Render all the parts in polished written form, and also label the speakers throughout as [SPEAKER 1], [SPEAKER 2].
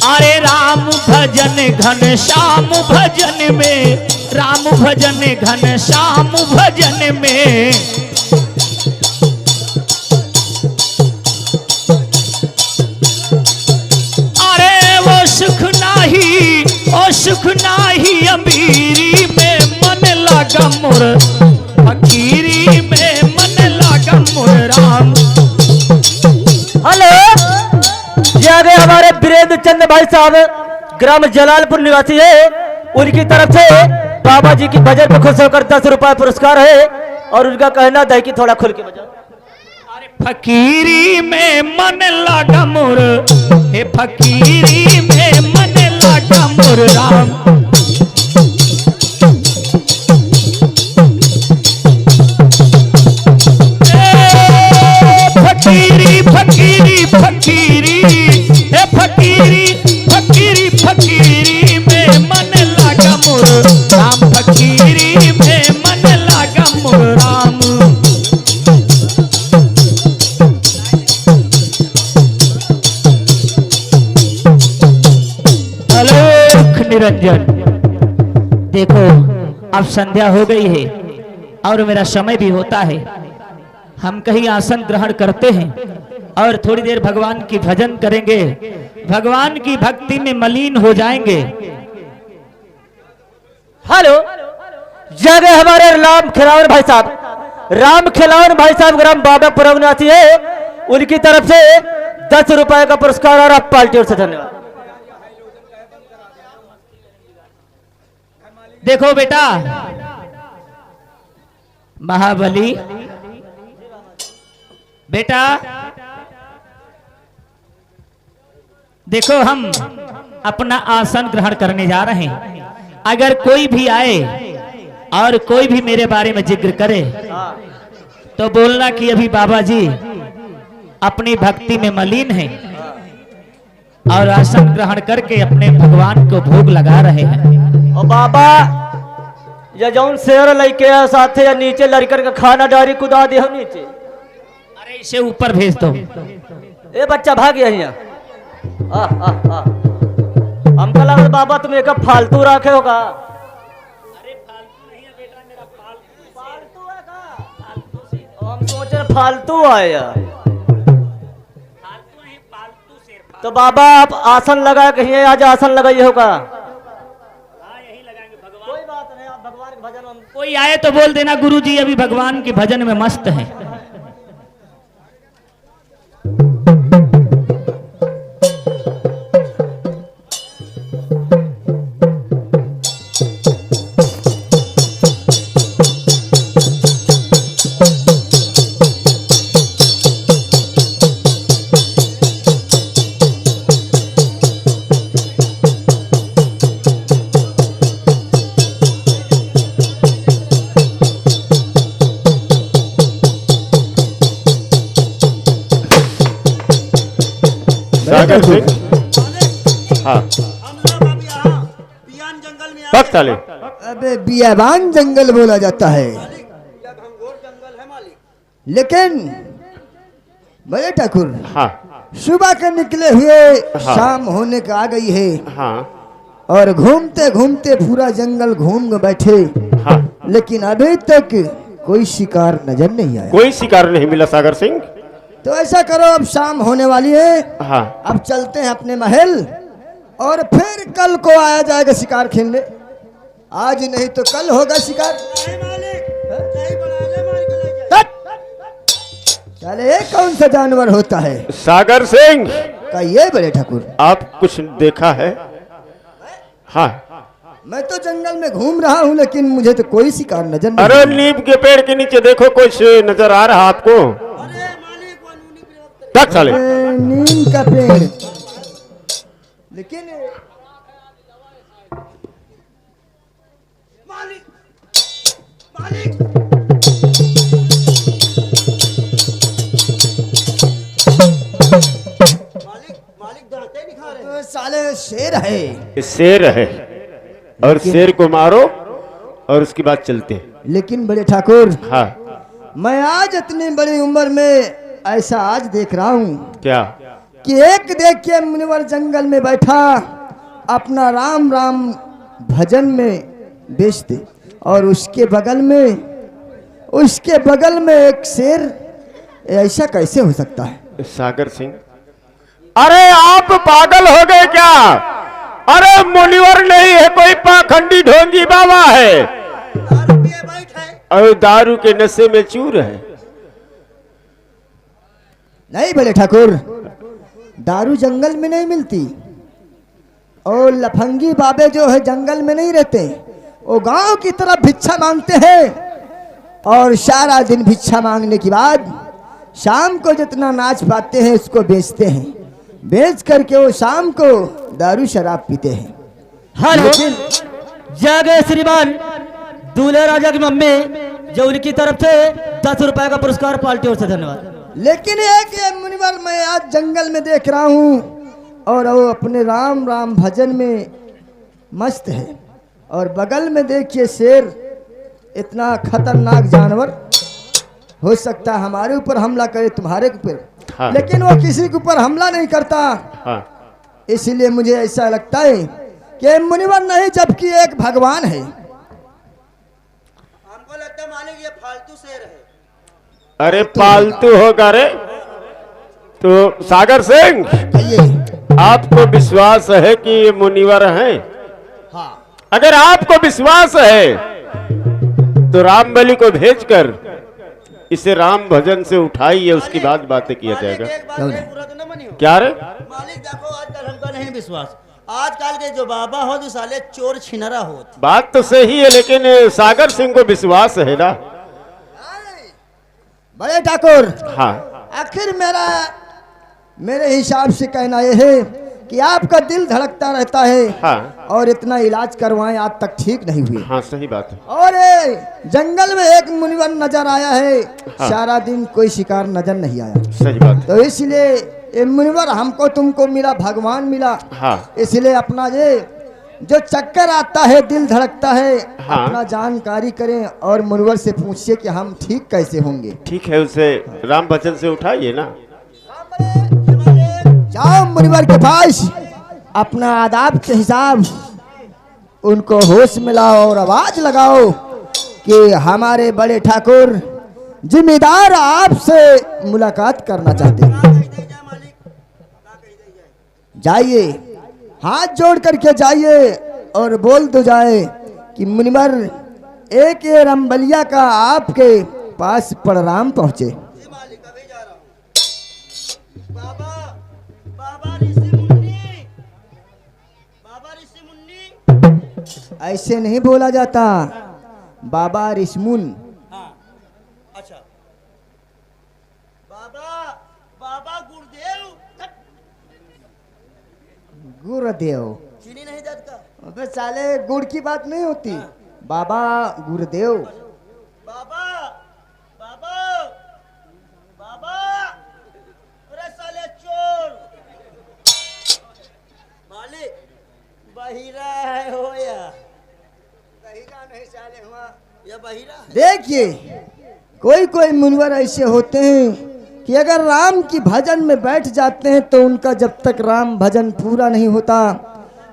[SPEAKER 1] अरे राम भजन घन श्याम भजन में, राम भजन घन श्याम भजन में, अरे वो सुख नाही, ओ सुख नाही अमीरी में, मन लगा मोर फकीरी में, मन लगा मोर राम।
[SPEAKER 2] हेलो ये आगे हमारे वीरेंद्र चंद्र भाई साहब ग्राम जलालपुर निवासी है, उनकी तरफ से बाबा जी की भजन पर खुश होकर 10 रुपए पुरस्कार है और उनका कहना है कि थोड़ा खुल के बजाओ।
[SPEAKER 1] अरे फकीरी में मन लगा मोर, हे फकीरी में मन लगा मोर राम। फकीरी फकीरी फकीरी, हे फकीरी फकीरी फकीरी में मन लगा मोर राम, फकीरी में मन लगा मोर राम। आलोक निरंजन, देखो अब संध्या हो गई है और मेरा समय भी होता है। हम कहीं आसन ग्रहण करते हैं और थोड़ी देर भगवान की भजन करेंगे, भगवान की भक्ति में मलीन हो जाएंगे।
[SPEAKER 2] हेलो जगह हमारे राम खिलावन भाई साहब, राम खिलावन भाई साहब ग्राम बाबापुर निवासी है, उनकी तरफ से 10 रुपए का पुरस्कार और आप पार्टी ओर से धन्यवाद।
[SPEAKER 1] देखो बेटा महाबली, बेटा देखो हम अपना आसन ग्रहण करने जा रहे हैं। अगर कोई भी आए और कोई भी मेरे बारे में जिक्र करे तो बोलना कि अभी बाबा जी अपनी भक्ति में मलीन हैं और आसन ग्रहण करके अपने भगवान को भोग लगा रहे हैं।
[SPEAKER 2] और बाबा या जौन शेर लेके साथे या नीचे लड़कर का खाना डारी कुदा दे हम नीचे,
[SPEAKER 1] अरे इसे ऊपर भेज दो।
[SPEAKER 2] ए बच्चा भाग गया यहाँ। हमको लगा बाबा तुम एक फालतू रखे होगा।
[SPEAKER 1] अरे फालतू नहीं है बेटा, मेरा फालतू है का? फालतू से
[SPEAKER 2] हम सोच रहे फालतू आया।
[SPEAKER 1] फालतू नहीं, फालतू शेर।
[SPEAKER 2] तो बाबा आप आसन लगा कहीं आज आसन लगाइए होगा।
[SPEAKER 1] हाँ यही लगाएंगे भगवान।
[SPEAKER 2] कोई बात नहीं, आप भगवान के भजन में
[SPEAKER 1] कोई आए तो बोल देना गुरुजी अभी भगवान के भजन में मस्त है।
[SPEAKER 3] सागर सिंह, हाँ बक साले।
[SPEAKER 4] अबे बियाबान जंगल बोला जाता है, लेकिन बड़े ठाकुर
[SPEAKER 3] हाँ
[SPEAKER 4] सुबह के निकले हुए
[SPEAKER 3] हाँ।
[SPEAKER 4] शाम होने का आ गई है
[SPEAKER 3] हाँ
[SPEAKER 4] और घूमते घूमते पूरा जंगल घूम के बैठे,
[SPEAKER 3] हाँ,
[SPEAKER 4] लेकिन अभी तक कोई शिकार नजर नहीं आया।
[SPEAKER 3] कोई शिकार नहीं मिला सागर सिंह।
[SPEAKER 4] तो ऐसा करो, अब शाम होने वाली है,
[SPEAKER 3] हाँ
[SPEAKER 4] अब चलते हैं अपने महल और फिर कल को आया जाएगा शिकार खेलने। आज नहीं तो कल होगा शिकार। चले ये कौन सा जानवर होता है?
[SPEAKER 3] सागर सिंह,
[SPEAKER 4] कहिए बड़े ठाकुर।
[SPEAKER 3] आप कुछ देखा है? हाँ,
[SPEAKER 4] मैं तो जंगल में घूम रहा हूँ, लेकिन मुझे तो कोई शिकार नजर नहीं।
[SPEAKER 3] अरे नीम के पेड़ के नीचे देखो, कुछ नजर आ रहा आपको? रख साले।
[SPEAKER 4] नीम का पेड़, लेकिन तो साले शेर है।
[SPEAKER 3] ये शेर है और शेर को मारो और उसके बाद चलते हैं।
[SPEAKER 4] लेकिन बड़े ठाकुर,
[SPEAKER 3] हाँ,
[SPEAKER 4] मैं आज इतनी बड़ी उम्र में ऐसा आज देख रहा हूँ
[SPEAKER 3] क्या?
[SPEAKER 4] कि एक देख के मुनिवर जंगल में बैठा अपना राम राम भजन में व्यस्त, और उसके बगल में एक शेर। ऐसा कैसे हो सकता है?
[SPEAKER 3] सागर सिंह, अरे आप पागल हो गए क्या? अरे मुनिवर नहीं है, कोई पाखंडी ढोंगी बाबा है और दारू के नशे में चूर है।
[SPEAKER 4] नहीं बोले ठाकुर, दारू जंगल में नहीं मिलती, और लफंगी बाबे जो है जंगल में नहीं रहते, वो गांव की तरफ भिक्षा मांगते हैं, और सारा दिन भिक्षा मांगने के बाद शाम को जितना नाच पाते हैं उसको बेचते हैं, बेच करके वो शाम को दारू शराब पीते हैं।
[SPEAKER 2] हेलो, जय श्रीमान दूल्हे राजा की मम्मी, जो उनकी तरफ से 10 रुपए का पुरस्कार पार्टी ओर से धन्यवाद।
[SPEAKER 4] लेकिन एक ये मुनिवर मैं आज जंगल में देख रहा हूँ, और वो अपने राम राम भजन में मस्त है, और बगल में देखिए शेर, इतना खतरनाक जानवर हो सकता है हमारे ऊपर हमला करे, तुम्हारे ऊपर।
[SPEAKER 3] हाँ।
[SPEAKER 4] लेकिन वो किसी के ऊपर हमला नहीं करता।
[SPEAKER 3] हाँ।
[SPEAKER 4] इसलिए मुझे ऐसा लगता है कि मुनिवर नहीं, जबकि एक भगवान है।
[SPEAKER 2] हमको लगता है मालिक ये फालतू शेर है।
[SPEAKER 3] अरे पालतू होगा रे तो सागर सिंह, आपको विश्वास है कि ये मुनिवर हैं?
[SPEAKER 4] हाँ।
[SPEAKER 3] अगर आपको विश्वास है तो रामबलि को भेजकर इसे राम भजन से उठाइए, उसके बाद बातें किया जाएगा। क्या रे?
[SPEAKER 2] मालिक देखो, आजकल हमको नहीं विश्वास, आजकल के जो बाबा हो जो साले चोर छिनरा हो।
[SPEAKER 3] बात तो सही है, लेकिन सागर सिंह को विश्वास है ना।
[SPEAKER 4] बड़े ठाकुर,
[SPEAKER 3] हाँ।
[SPEAKER 4] आखिर मेरे हिसाब से कहना यह है कि आपका दिल धड़कता रहता है।
[SPEAKER 3] हाँ।
[SPEAKER 4] और इतना इलाज करवाएं, आज तक ठीक नहीं हुए।
[SPEAKER 3] हाँ सही बात है।
[SPEAKER 4] और जंगल में एक मुनिवर नजर आया है।
[SPEAKER 3] हाँ।
[SPEAKER 4] सारा दिन कोई शिकार नजर नहीं आया।
[SPEAKER 3] सही बात है।
[SPEAKER 4] तो इसलिए ये मुनिवर हमको तुमको मिला, भगवान मिला।
[SPEAKER 3] हाँ।
[SPEAKER 4] इसलिए अपना ये जो चक्कर आता है, दिल धड़कता है,
[SPEAKER 3] हाँ।
[SPEAKER 4] अपना जानकारी करें और मुनिवर से पूछिए कि हम ठीक कैसे होंगे।
[SPEAKER 3] ठीक है, उसे राम भजन से उठाइए ना।
[SPEAKER 4] जाओ मुनिवर के पास, अपना आदाब के हिसाब उनको होश मिलाओ और आवाज लगाओ कि हमारे बड़े ठाकुर जिम्मेदार आपसे मुलाकात करना चाहते हैं। जाइए, हाथ जोड़ करके जाइए और बोल दो जाए कि मुनिवर एक ये रंबलिया का आपके पास प्रणाम पहुंचे। ऐसे नहीं बोला जाता, बाबा ऋषिमुन।
[SPEAKER 2] अच्छा, बाबा
[SPEAKER 4] गुरुदेव।
[SPEAKER 2] चीनी नहीं जात का?
[SPEAKER 4] अबे साले, गुड़ की बात नहीं होती। बाबा गुरुदेव।
[SPEAKER 2] बाबा बाबा बाबा, अरे साले चोर। मालिक बहिरा है हो या बहिरा नहीं साले हुआ, या बहिरा है?
[SPEAKER 4] देखिए, कोई कोई मुनिवर ऐसे होते हैं कि अगर राम की भजन में बैठ जाते हैं तो उनका जब तक राम भजन पूरा नहीं होता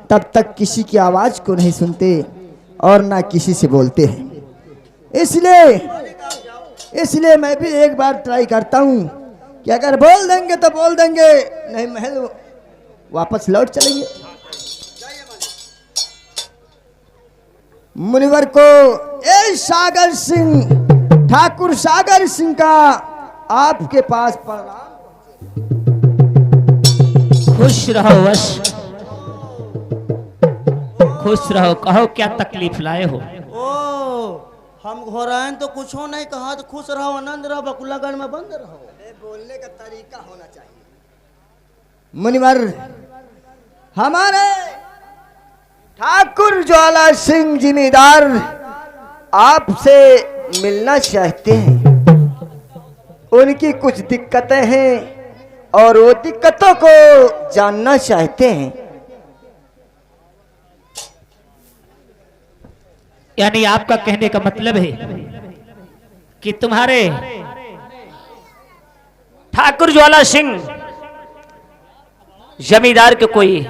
[SPEAKER 4] तब तक किसी की आवाज को नहीं सुनते और ना किसी से बोलते हैं। इसलिए मैं भी एक बार ट्राई करता हूँ कि अगर बोल देंगे तो बोल देंगे, नहीं महल वापस लौट चलेंगे। मुनिवर को ए सागर सिंह, ठाकुर सागर सिंह का आपके पास प्रणाम।
[SPEAKER 1] खुश रहो वश, खुश रहो। कहो क्या तकलीफ लाए हो?
[SPEAKER 2] ओ, हम घोरायन तो कुछ हो नहीं कहा, तो खुश रहो, आनंद रहो, बकुलागढ़ में बंद रहो।
[SPEAKER 4] बोलने का तरीका होना चाहिए। मुनिवर, हमारे ठाकुर ज्वाला सिंह जिम्मेदार आपसे मिलना चाहते हैं। उनकी कुछ दिक्कतें हैं और वो दिक्कतों को जानना चाहते हैं।
[SPEAKER 1] यानी आपका कहने का मतलब है कि तुम्हारे ठाकुर ज्वाला सिंह जमींदार को कोई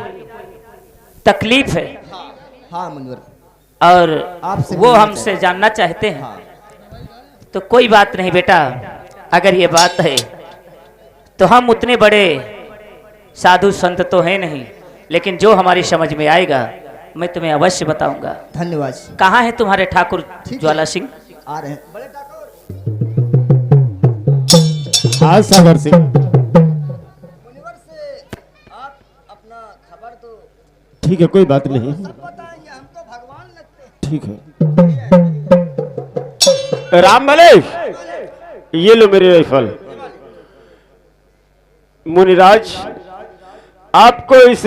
[SPEAKER 1] तकलीफ है
[SPEAKER 4] हाँ मुनवर,
[SPEAKER 1] और
[SPEAKER 4] आपसे
[SPEAKER 1] वो
[SPEAKER 4] मिलना
[SPEAKER 1] हमसे जानना चाहते हैं, तो कोई बात नहीं बेटा। अगर ये बात है तो हम उतने बड़े साधु संत तो हैं नहीं, लेकिन जो हमारी समझ में आएगा मैं तुम्हें अवश्य बताऊंगा।
[SPEAKER 4] धन्यवाद।
[SPEAKER 1] कहाँ है तुम्हारे ठाकुर
[SPEAKER 4] ठीक है।
[SPEAKER 1] ज्वाला सिंह?
[SPEAKER 4] आ रहे हैं बड़े ठाकुर।
[SPEAKER 3] हाँ सागर सिंह,
[SPEAKER 4] मुनिवर से आप अपना खबर तो
[SPEAKER 3] ठीक है, कोई बात नहीं,
[SPEAKER 4] बताएंगे, हम तो भगवान लगते हैं।
[SPEAKER 3] ठीक है। राम मलेश, ये लो मेरे राइफल। मुनिराज, आपको इस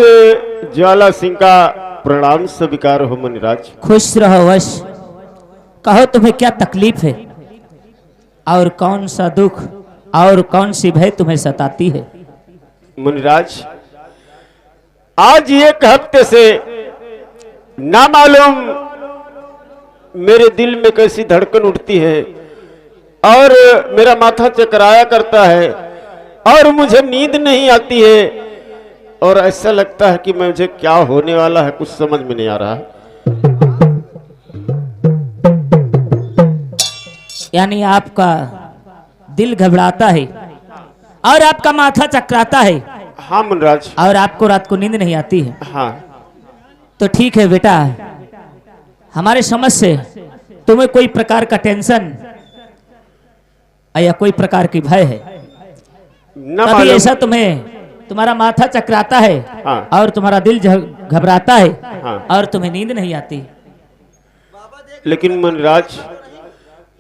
[SPEAKER 3] ज्वाला सिंह का प्रणाम स्वीकार हो। मुनिराज,
[SPEAKER 1] खुश रहो वश। कहो तुम्हें क्या तकलीफ है और कौन सा दुख और कौन सी भय तुम्हें सताती है?
[SPEAKER 3] मुनिराज, आज एक हफ्ते से ना मालूम मेरे दिल में कैसी धड़कन उठती है और मेरा माथा चकराया करता है और मुझे नींद नहीं आती है और ऐसा लगता है कि मुझे क्या होने वाला है, कुछ समझ में नहीं आ रहा।
[SPEAKER 1] यानी आपका दिल घबराता है और आपका माथा चकराता है
[SPEAKER 3] हाँ मुनिराज,
[SPEAKER 1] और आपको रात को नींद नहीं आती है।
[SPEAKER 3] हाँ
[SPEAKER 1] तो ठीक है बेटा, हमारे समझ से तुम्हें कोई प्रकार का टेंशन या कोई प्रकार की भय है,
[SPEAKER 3] न
[SPEAKER 1] तभी
[SPEAKER 3] मालूम।
[SPEAKER 1] ऐसा तुम्हें तुम्हारा माथा चकराता है
[SPEAKER 3] हाँ।
[SPEAKER 1] और तुम्हारा दिल घबराता है
[SPEAKER 3] हाँ।
[SPEAKER 1] और तुम्हें नींद नहीं आती।
[SPEAKER 3] लेकिन मुनिराज,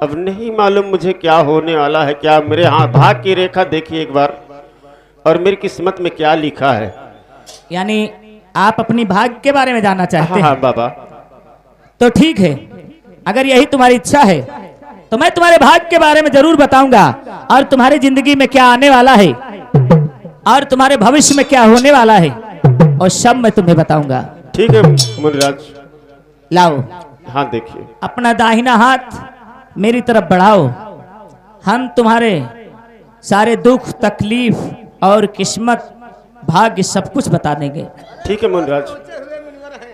[SPEAKER 3] अब नहीं मालूम मुझे क्या होने वाला है। क्या मेरे हाथ भाग की रेखा देखिए एक बार, और मेरी किस्मत में क्या लिखा है।
[SPEAKER 1] यानी आप अपनी भाग्य के बारे में जानना चाहते
[SPEAKER 3] हाँ
[SPEAKER 1] हैं?
[SPEAKER 3] हाँ बाबा,
[SPEAKER 1] तो ठीक है, अगर यही तुम्हारी इच्छा है तो मैं तुम्हारे भाग्य के बारे में जरूर बताऊंगा और तुम्हारी जिंदगी में क्या आने वाला है और तुम्हारे भविष्य में क्या होने वाला है और सब मैं तुम्हें बताऊंगा।
[SPEAKER 3] ठीक है मुनिराज।
[SPEAKER 1] लाओ
[SPEAKER 3] हाँ देखिए,
[SPEAKER 1] अपना दाहिना हाथ मेरी तरफ बढ़ाओ, हम तुम्हारे सारे दुख तकलीफ और किस्मत भाग्य सब कुछ बता देंगे।
[SPEAKER 3] ठीक है मुनिराज।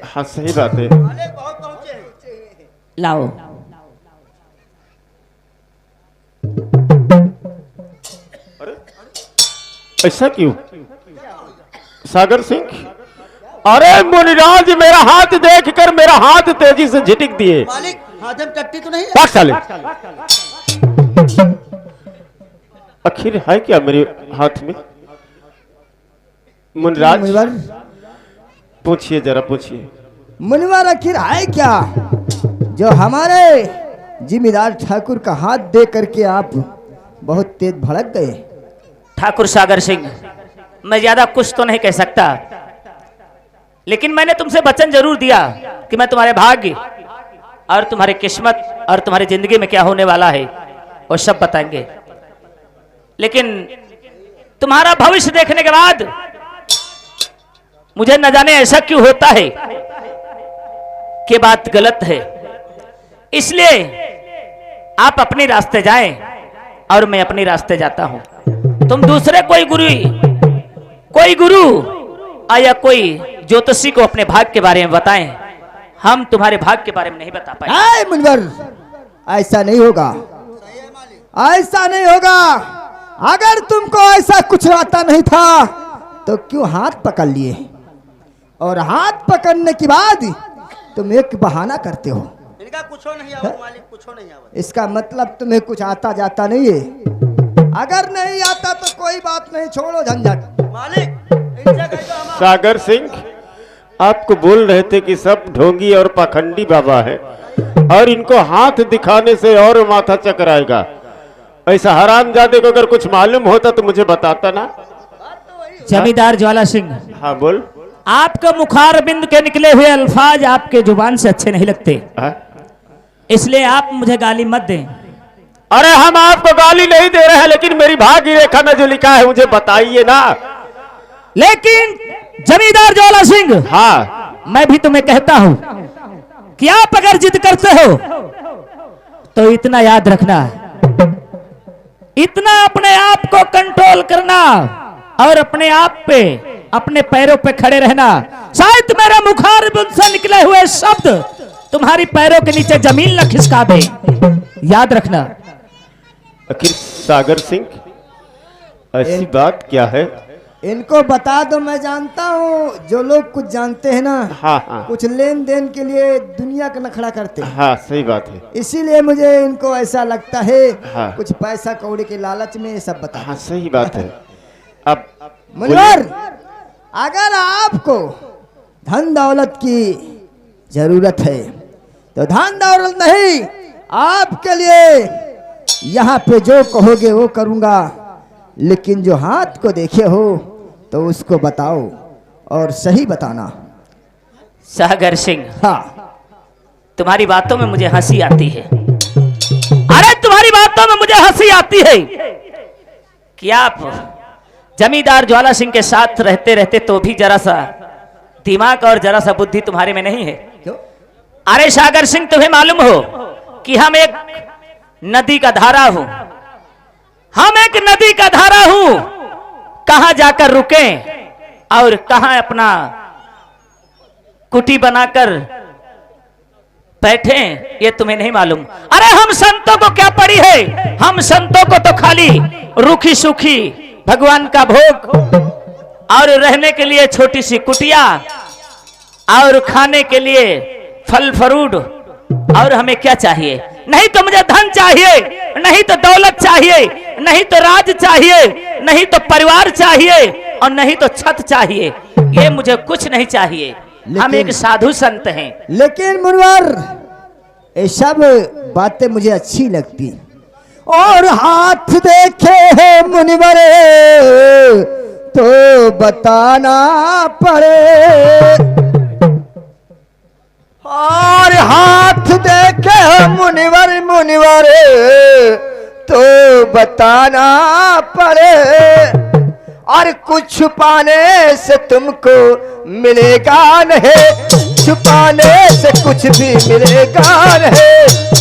[SPEAKER 3] हाँ सही बात है।
[SPEAKER 1] लाओ।
[SPEAKER 3] ऐसा क्यों सागर सिंह? अरे मुनिराज, मेरा हाथ देखकर मेरा हाथ तेजी से झिटक दिए।
[SPEAKER 4] मालिक, हाथ में टट्टी तो नहीं है?
[SPEAKER 3] भाग साले। आखिर है क्या मेरे हाथ में? मुनिराज,
[SPEAKER 4] मुनिवर,
[SPEAKER 3] पूछिए जरा पूछिए।
[SPEAKER 4] मुनिवर आखिर है क्या जो हमारे जिम्मेदार ठाकुर का हाथ दे करके आप बहुत तेज भड़क गए?
[SPEAKER 1] ठाकुर सागर सिंह, मैं ज्यादा कुछ तो नहीं कह सकता, लेकिन मैंने तुमसे वचन जरूर दिया कि मैं तुम्हारे भाग्य और तुम्हारी किस्मत और तुम्हारी जिंदगी में क्या होने वाला है वो सब बताएंगे। लेकिन तुम्हारा भविष्य देखने के बाद मुझे न जाने ऐसा क्यों होता है कि बात गलत है। इसलिए आप अपने रास्ते जाएं और मैं अपने रास्ते जाता हूं। तुम दूसरे कोई गुरु या कोई ज्योतिषी को अपने भाग्य के बारे में बताएं, हम तुम्हारे भाग्य के बारे में नहीं बता पाए।
[SPEAKER 4] आए मुनिवर, ऐसा नहीं होगा, ऐसा नहीं होगा। अगर तुमको ऐसा कुछ आता नहीं था तो क्यों हाथ पकड़ लिए? और हाथ पकड़ने के बाद तुम एक बहाना करते हो।
[SPEAKER 2] इनका कुछ नहीं आवत मालिक, कुछ नहीं आवत।
[SPEAKER 4] इसका मतलब तुम्हें कुछ आता जाता नहीं है। अगर नहीं आता तो कोई बात नहीं, छोड़ो झंझट।
[SPEAKER 2] मालिक, इनसे कह दो हमारा
[SPEAKER 3] सागर सिंह, आपको बोल रहे थे कि सब ढोंगी और पाखंडी बाबा है और इनको हाथ दिखाने से और माथा चकराएगा। ऐसा हरामजादे को अगर कुछ मालूम होता तो मुझे बताता ना।
[SPEAKER 1] जमींदार ज्वाला सिंह,
[SPEAKER 3] हाँ बोल।
[SPEAKER 1] आपका मुखार बिंद के निकले हुए अल्फाज आपके जुबान से अच्छे नहीं लगते,
[SPEAKER 3] हाँ?
[SPEAKER 1] इसलिए आप मुझे गाली मत दें।
[SPEAKER 3] अरे हम आपको गाली नहीं दे रहे हैं, लेकिन मेरी भाग्य रेखा में जो लिखा है मुझे बताइए ना।
[SPEAKER 1] लेकिन जमींदार ज्वाला सिंह,
[SPEAKER 3] हाँ
[SPEAKER 1] मैं भी तुम्हें कहता हूं कि आप अगर जिद करते हो तो इतना याद रखना, इतना अपने आप को कंट्रोल करना और अपने आप पे अपने पैरों पे खड़े रहना। शायद मेरे मुखार से निकले हुए शब्द तुम्हारी पैरों के नीचे जमीन न खिसका दे, याद रखना।
[SPEAKER 3] आखिर सागर सिंह, ऐसी बात क्या है?
[SPEAKER 4] इनको बता दो, मैं जानता हूँ जो लोग कुछ जानते हैं ना,
[SPEAKER 3] हाँ हाँ
[SPEAKER 4] कुछ लेन देन के लिए दुनिया का नखड़ा करते हैं।
[SPEAKER 3] हाँ, सही बात है।
[SPEAKER 4] इसीलिए मुझे इनको ऐसा लगता है
[SPEAKER 3] हाँ।
[SPEAKER 4] कुछ पैसा कौड़ी के लालच में ये सब बता।
[SPEAKER 3] हाँ, सही बात है। अब
[SPEAKER 4] मुनवर, अगर आपको धन दौलत की जरूरत है तो धन दौलत नहीं, आपके लिए यहाँ पे जो कहोगे वो करूँगा, लेकिन जो हाथ को देखे हो तो उसको बताओ और सही बताना।
[SPEAKER 1] सागर सिंह,
[SPEAKER 4] हाँ,
[SPEAKER 1] तुम्हारी बातों में मुझे हंसी आती है। अरे तुम्हारी बातों में मुझे हंसी आती है कि आप जमींदार ज्वाला सिंह के साथ रहते रहते तो भी जरा सा दिमाग और जरा सा बुद्धि तुम्हारे में नहीं है।
[SPEAKER 4] क्यों?
[SPEAKER 1] अरे सागर सिंह, तुम्हें मालूम हो कि हम एक नदी का धारा हूं, हम एक नदी का धारा हूं। कहां जाकर रुके और कहां अपना कुटी बनाकर बैठे, ये तुम्हें नहीं मालूम। अरे हम संतों को क्या पड़ी है, हम संतों को तो खाली रूखी सूखी भगवान का भोग और रहने के लिए छोटी सी कुटिया और खाने के लिए फल फ्रूट, और हमें क्या चाहिए? नहीं तो मुझे धन चाहिए, नहीं तो दौलत चाहिए, नहीं तो राज चाहिए, नहीं तो परिवार चाहिए, और नहीं तो छत चाहिए। ये मुझे कुछ नहीं चाहिए। हम एक साधु संत हैं।
[SPEAKER 4] लेकिन मुनवर, ये सब बातें मुझे अच्छी लगती, और हाथ देखे है मुनवर तो बताना पड़े, और हाथ देखे है मुनवर मुनवर तो बताना पड़े, और कुछ छुपाने से तुमको मिलेगा नहीं, छुपाने से कुछ भी मिलेगा नहीं।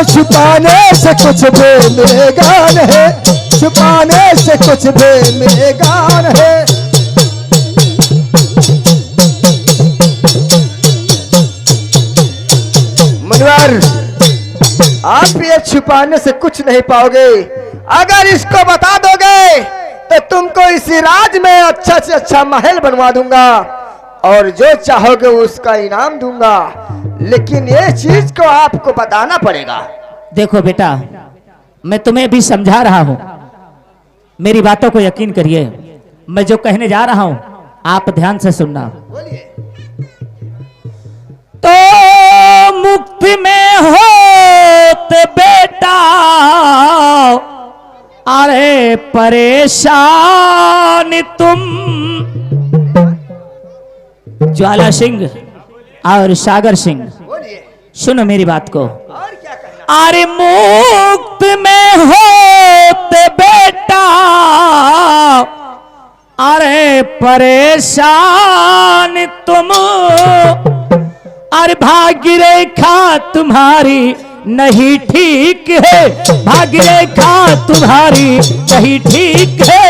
[SPEAKER 4] छुपाने से कुछ भी मिलेगा नहीं, छुपाने से कुछ भी मिलेगा नहीं। मुनवर, आप ये छुपाने से कुछ नहीं पाओगे। अगर इसको बता दोगे तो तुमको इसी राज में अच्छा से अच्छा महल बनवा दूंगा और जो चाहोगे उसका इनाम दूंगा, लेकिन ये चीज को आपको बताना पड़ेगा।
[SPEAKER 1] देखो बेटा, मैं तुम्हें भी समझा रहा हूं, मेरी बातों को यकीन करिए। मैं जो कहने जा रहा हूं आप ध्यान से सुनना। तो मुक्ति में होते बेटा, अरे परेशान तुम। ज्वाला सिंह और सागर सिंह, सुनो मेरी बात को।
[SPEAKER 4] और क्या कहना?
[SPEAKER 1] अरे मुक्त में होते बेटा, अरे परेशान तुम। अरे भाग्य रेखा तुम्हारी नहीं ठीक है, भाग्य रेखा तुम्हारी नहीं ठीक है।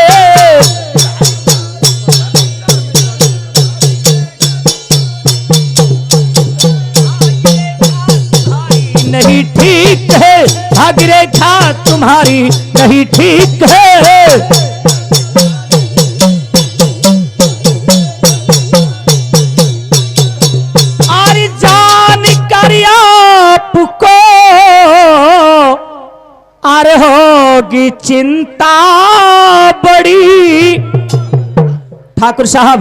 [SPEAKER 1] नहीं ठीक है, भाग्य रेखा तुम्हारी नहीं ठीक है। अरे जान कर आपको अरे होगी चिंता बड़ी। ठाकुर साहब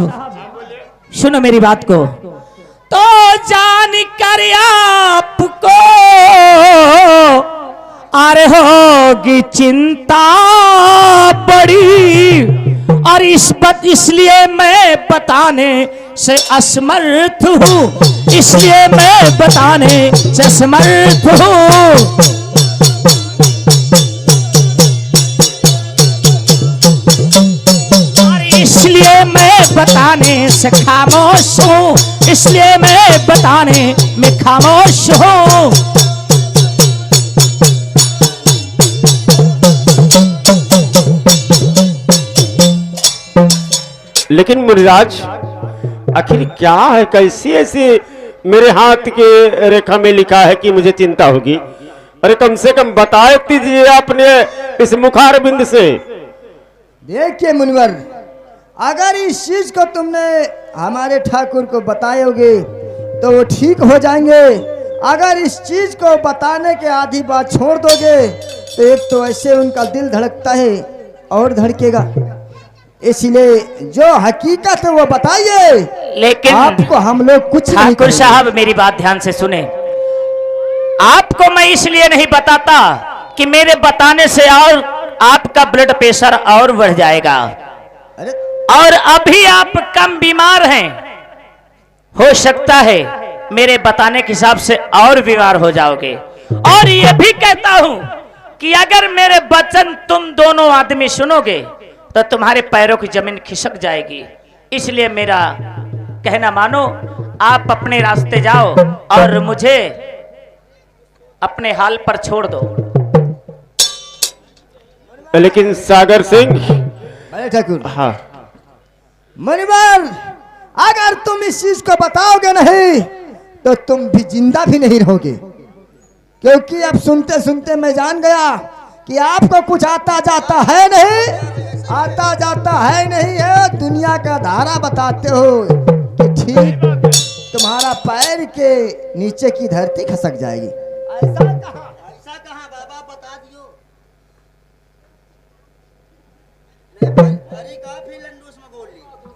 [SPEAKER 1] सुनो मेरी बात को। तो जान कर आपको अरे होगी चिंता बड़ी, और इसलिए मैं बताने से असमर्थ हूँ, इसलिए मैं बताने से असमर्थ हूँ। इसलिए मैं बताने से खामोश हूँ, इसलिए मैं बताने में खामोश हूँ।
[SPEAKER 3] लेकिन मुनिराज आखिर क्या है, कैसी ऐसी मेरे हाथ के रेखा में लिखा है कि मुझे चिंता होगी? अरे कम से कम बता दीजिए अपने इस मुखार बिंद से।
[SPEAKER 4] देखिए मुनिवर, अगर इस चीज को तुमने हमारे ठाकुर को बताओगे तो वो ठीक हो जाएंगे। अगर इस चीज को बताने के आधी बात छोड़ दोगे तो एक तो ऐसे उनका दिल धड़कता है और धड़केगा। इसलिए जो हकीकत है वो बताइए,
[SPEAKER 1] लेकिन
[SPEAKER 4] आपको हम लोग कुछ नहीं
[SPEAKER 1] ठाकुर
[SPEAKER 4] कहेंगे।
[SPEAKER 1] साहब मेरी बात ध्यान से सुने। आपको मैं इसलिए नहीं बताता कि मेरे बताने से और आपका ब्लड प्रेशर और बढ़ जाएगा,
[SPEAKER 4] अरे
[SPEAKER 1] और अभी आप कम बीमार हैं। हो सकता है मेरे बताने के हिसाब से और बीमार हो जाओगे। और ये भी कहता हूं कि अगर मेरे वचन तुम दोनों आदमी सुनोगे तो तुम्हारे पैरों की जमीन खिसक जाएगी। इसलिए मेरा कहना मानो, आप अपने रास्ते जाओ और मुझे अपने हाल पर छोड़ दो।
[SPEAKER 3] लेकिन सागर सिंह,
[SPEAKER 4] अरे ठाकुर,
[SPEAKER 3] हाँ
[SPEAKER 4] मुनिवर, अगर तुम इस चीज को बताओगे नहीं तो तुम भी जिंदा भी नहीं रहोगे, क्योंकि अब सुनते सुनते मैं जान गया कि आपको कुछ आता जाता है नहीं, आता जाता है नहीं है। दुनिया का धारा बताते हो कि ठीक तुम्हारा पैर के नीचे की धरती खसक जाएगी। ऐसा कहा बाबा, बता दियो।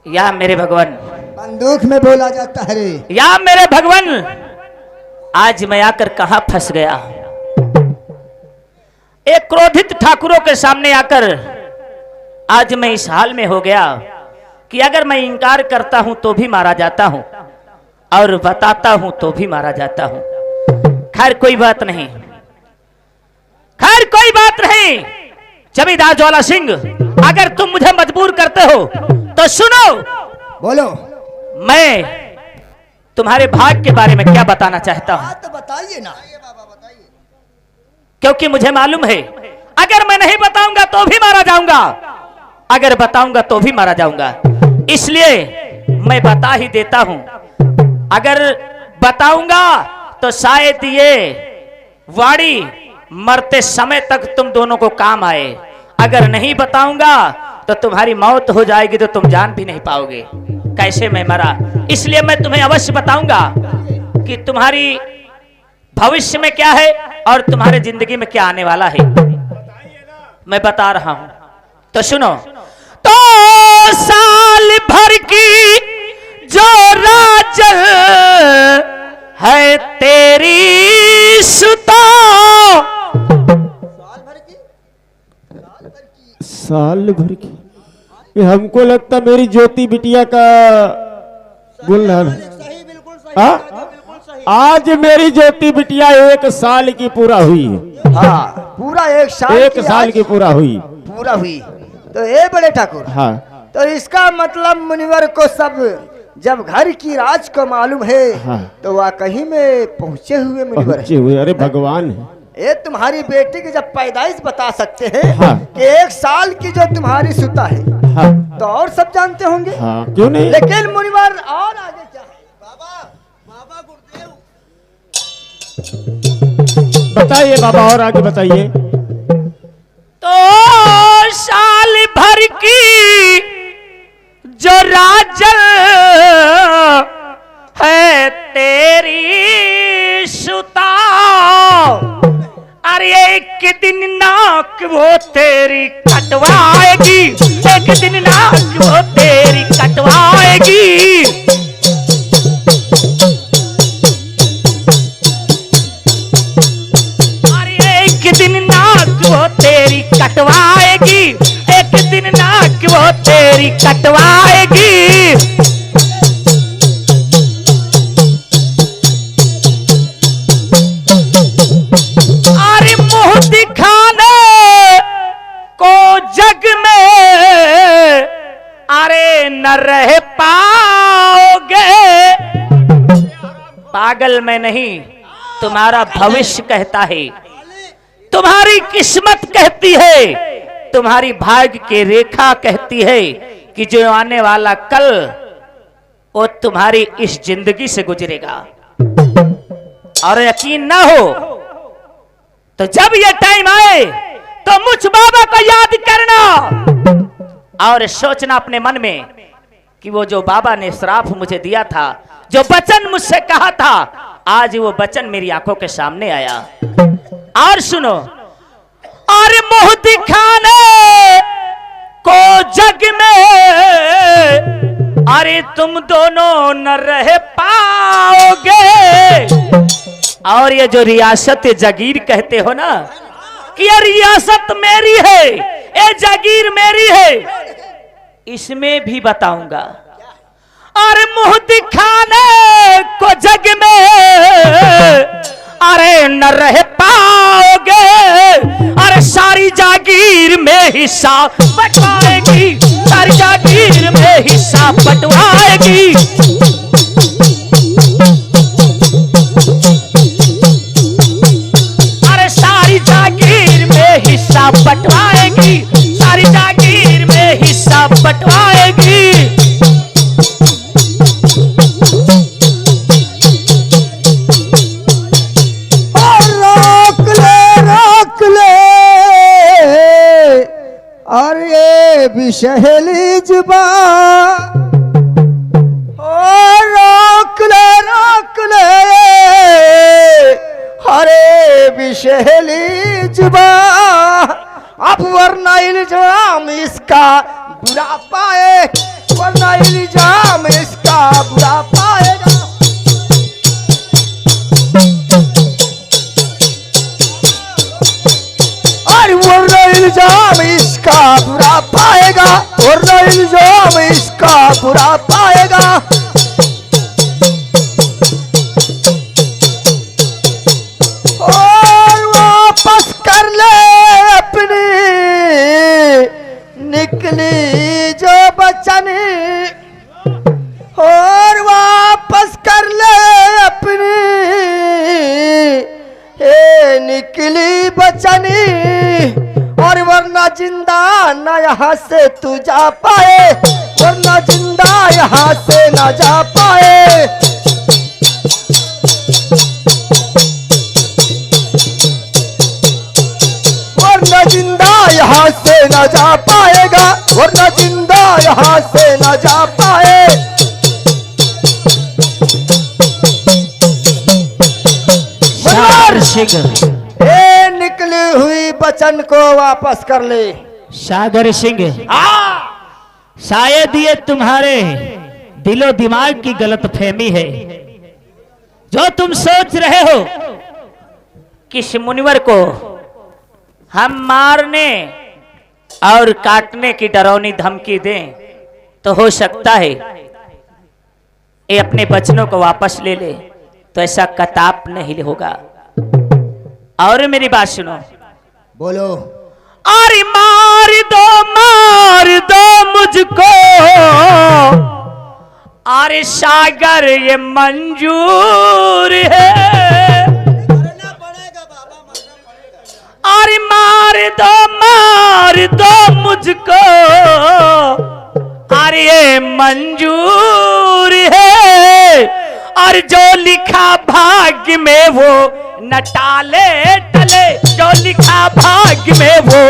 [SPEAKER 1] या मेरे भगवान,
[SPEAKER 4] बंदूक में बोला जाता है रे।
[SPEAKER 1] या मेरे भगवान, आज मैं आकर कहां फंस गया। एक क्रोधित ठाकुरों के सामने आकर आज मैं इस हाल में हो गया कि अगर मैं इनकार करता हूं तो भी मारा जाता हूं और बताता हूं तो भी मारा जाता हूं। खैर कोई बात नहीं, खैर कोई बात नहीं। जमींदार ज्वाला सिंह, अगर तुम मुझे मजबूर करते हो तो सुनो।
[SPEAKER 4] बोलो।
[SPEAKER 1] मैं तुम्हारे भाग के बारे में क्या बताना चाहता हूं,
[SPEAKER 4] तो बताइए ना।
[SPEAKER 1] क्योंकि मुझे मालूम है अगर मैं नहीं बताऊंगा तो भी मारा जाऊंगा, अगर बताऊंगा तो भी मारा जाऊंगा। इसलिए मैं बता ही देता हूं। अगर बताऊंगा तो शायद ये वाणी मरते समय तक तुम दोनों को काम आए। अगर नहीं बताऊंगा तो तुम्हारी मौत हो जाएगी, तो तुम जान भी नहीं पाओगे कैसे मैं मरा। इसलिए मैं तुम्हें अवश्य बताऊंगा कि तुम्हारी भविष्य में क्या है और तुम्हारे जिंदगी में क्या आने वाला है। मैं बता रहा हूं तो सुनो। तो साल भर की जो राजल है तेरी सुता,
[SPEAKER 3] साल भर की, ये हमको लगता मेरी ज्योति बिटिया का बोल रहा है। आज मेरी ज्योति बिटिया 1 साल की पूरा हुई है।
[SPEAKER 4] हाँ, पूरा 1 साल
[SPEAKER 3] 1 साल की पूरा हुई।
[SPEAKER 4] पूरा हुई। तो ये बड़े ठाकुर,
[SPEAKER 3] हाँ,
[SPEAKER 4] तो इसका मतलब मुनिवर को सब जब घर की राज को मालूम है,
[SPEAKER 3] हाँ।
[SPEAKER 4] तो वह कहीं में पहुंचे हुए मुनिवर
[SPEAKER 3] पहुंचे
[SPEAKER 4] है।
[SPEAKER 3] हुए। अरे भगवान है।
[SPEAKER 4] ये तुम्हारी बेटी की जब पैदाइश बता सकते हैं,
[SPEAKER 3] हाँ।
[SPEAKER 4] कि 1 साल की जो तुम्हारी सुता है,
[SPEAKER 3] हाँ,
[SPEAKER 4] तो और सब जानते होंगे।
[SPEAKER 3] हाँ, क्यों नहीं।
[SPEAKER 4] लेकिन मुनिवर और आगे क्या है? बाबा गुरुदेव,
[SPEAKER 3] बताइए बाबा, और आगे बताइए।
[SPEAKER 1] तो साल भर की जो राजल है तेरी सुता, अरे एक दिन नाक वो तेरी कटवाएगी, एक दिन नाक वो तेरी कटवाएगी। अरे एक दिन नाक वो तेरी कटवाएगी, एक दिन नाक वो तेरी कटवाएगी। अरे मुंह दिखाने को जग में अरे न रह पाओगे। पागल में नहीं, तुम्हारा भविष्य कहता है, तुम्हारी किस्मत कहती है, तुम्हारी भाग्य की रेखा कहती है कि जो आने वाला कल वो तुम्हारी इस जिंदगी से गुजरेगा। और यकीन ना हो तो जब ये टाइम आए तो मुझ बाबा को याद करना और सोचना अपने मन में कि वो जो बाबा ने श्राप मुझे दिया था, जो वचन मुझसे कहा था, आज वो वचन मेरी आंखों के सामने आया। और सुनो, और मुंह दिखाने को जग में अरे तुम दोनों न रह पाओगे। और ये जो रियासत जागीर कहते हो ना कि ये रियासत मेरी है, ये जागीर मेरी है, इसमें भी बताऊंगा। और मुंह दिखाने को जग में अरे न रह पाओगे। अरे सारी जागीर में हिस्सा बंटवाएगी, सारी जागीर में हिस्सा बंटवाएगी। अरे सारी जागीर में हिस्सा बंटवाएगी, सारी जागीर में हिस्सा बंटवाएगी।
[SPEAKER 4] अरे बिशहली जुबा रोक ले अरे बिशहली जुबा। अब वरना इल्जाम इसका बुरा पाए, वरना इल्जाम इसका बुरा पाएगा। वरना इल्जाम इसका बुरा पाएगा, वरना इल्जाम इसका बुरा पाएगा। और वापस कर ले अपनी निकली जो बचनी, और वापस कर ले अपनी निकली बचनी। और वरना जिंदा न यहाँ से तू जा पाए, वरना जिंदा यहाँ से न जा पाए। वरना जिंदा यहाँ से न जा पाएगा, वरना जिंदा यहाँ से न जा पाए। निकली हुई बचन को वापस कर ले।
[SPEAKER 1] सागर सिंह, शायद ये तुम्हारे दिलो दिमाग की गलत फहमी है। जो तुम सोच रहे हो कि इस मुनिवर को हम मारने और काटने की डरावनी धमकी दें तो हो सकता है ये अपने बचनों को वापस ले ले, तो ऐसा कताप नहीं होगा। और मेरी बात सुनो,
[SPEAKER 4] बोलो।
[SPEAKER 1] अरे मार दो मुझको, अरे सागर ये मंजूर है। अरे मार दो मुझको, अरे ये मंजूर है। और जो लिखा भाग्य में वो न टाले टले, जो लिखा भाग्य में वो